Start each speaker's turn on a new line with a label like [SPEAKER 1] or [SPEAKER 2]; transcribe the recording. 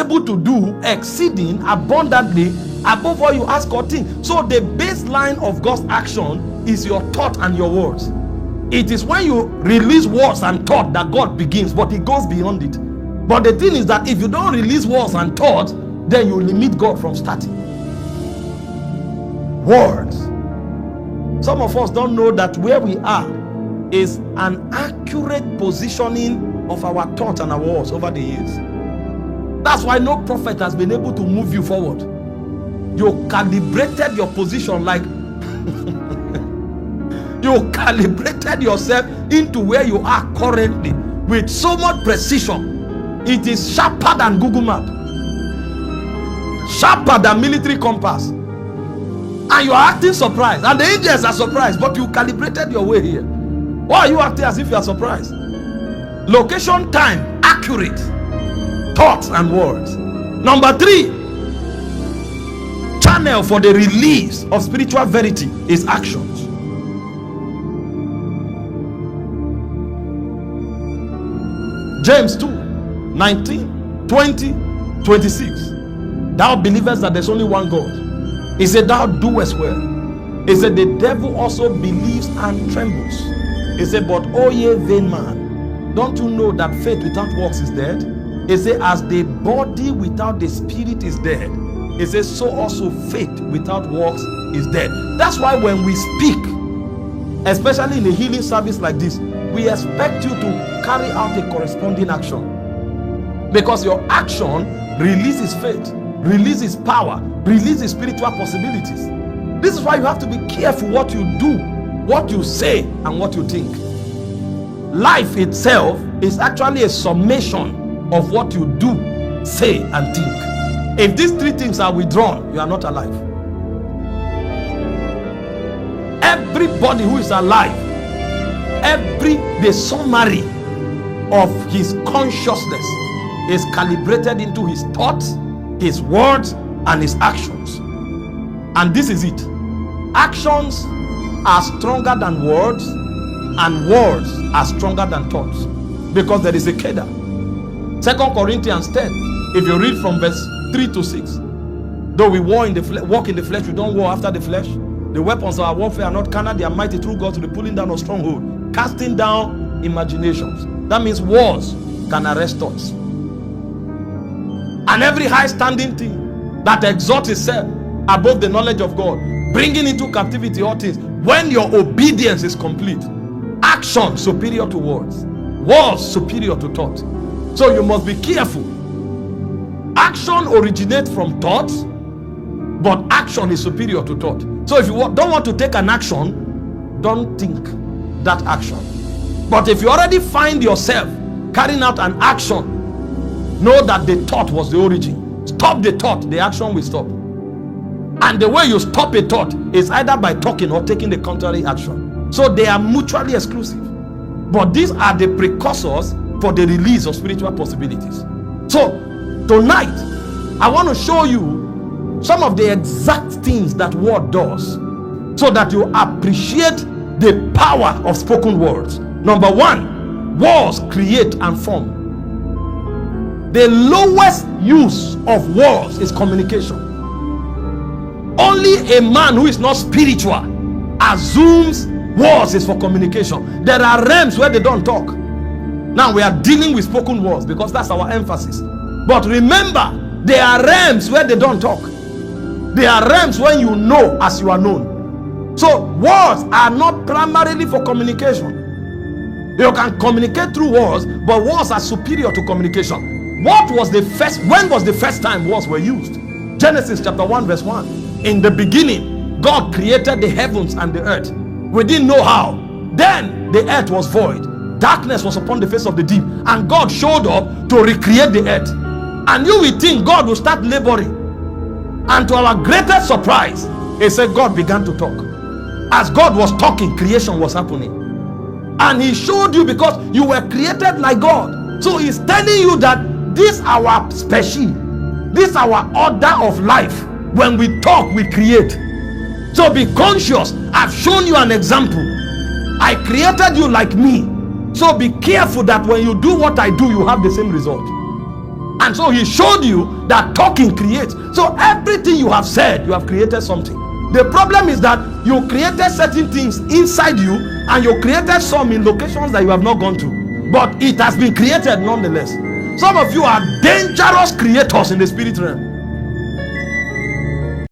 [SPEAKER 1] able to do exceeding abundantly above all you ask or think. So the baseline of God's action is your thought and your words. It is when you release words and thought that God begins, but he goes beyond it. But the thing is that if you don't release words and thought, then you limit God from starting. Words. Some of us don't know that where we are is an accurate positioning of our thoughts and our words over the years. That's why no prophet has been able to move you forward. You calibrated your position like you calibrated yourself into where you are currently with so much precision. It is sharper than Google Map, sharper than military compass. And you are acting surprised, and the angels are surprised, but you calibrated your way here. Why are you acting as if you are surprised? Location, time, accurate thoughts and words. Number 3, channel for the release of spiritual verity is actions. James 2, 19, 20, 26. Thou believest that there's only one God. He said, thou doest well. He said, the devil also believes and trembles. He said, but O ye vain man, don't you know that faith without works is dead? He said, as the body without the spirit is dead, he says, so also faith without works is dead. That's why when we speak, especially in a healing service like this, we expect you to carry out a corresponding action. Because your action releases faith, releases power, releases spiritual possibilities. This is why you have to be careful what you do, what you say, and what you think. Life itself is actually a summation of what you do, say, and think. If these 3 things are withdrawn, you are not alive. Everybody who is alive, the summary of his consciousness is calibrated into his thoughts, his words, and his actions. And this is it. Actions are stronger than words, and words are stronger than thoughts, because there is a keda. 2 Corinthians 10, if you read from verse 3 to 6, though we walk in the flesh, we don't war after the flesh. The weapons of our warfare are not carnal, they are mighty through God to the pulling down of stronghold, casting down imaginations. That means wars can arrest thoughts. And every high standing thing that exalts itself above the knowledge of God, bringing into captivity all things, when your obedience is complete. Action superior to words, words superior to thought. So you must be careful. Action originates from thoughts, but action is superior to thought. So if you don't want to take an action, don't think that action. But if you already find yourself carrying out an action, know that the thought was the origin. Stop the thought, the action will stop. And the way you stop a thought is either by talking or taking the contrary action. So they are mutually exclusive. But these are the precursors for the release of spiritual possibilities. So tonight, I want to show you some of the exact things that word does, so that you appreciate the power of spoken words. Number 1, words create and form. The lowest use of words is communication. Only a man who is not spiritual assumes words is for communication. There are realms where they don't talk. Now we are dealing with spoken words because that's our emphasis. But remember, there are realms where they don't talk. There are realms when you know as you are known. So words are not primarily for communication. You can communicate through words, but words are superior to communication. When was the first time words were used? Genesis chapter 1 verse 1. In the beginning, God created the heavens and the earth. We didn't know how. Then the earth was void. Darkness was upon the face of the deep. And God showed up to recreate the earth. And you will think God will start laboring. And to our greatest surprise, he said God began to talk. As God was talking, creation was happening. And he showed you because you were created like God. So he's telling you that this our species, this our order of life. When we talk, we create. So be conscious. I've shown you an example. I created you like me. So be careful that when you do what I do, you have the same result. And so he showed you that talking creates. So everything you have said, you have created something. The problem is that you created certain things inside you, and you created some in locations that you have not gone to. But it has been created nonetheless. Some of you are dangerous creators in the spirit realm.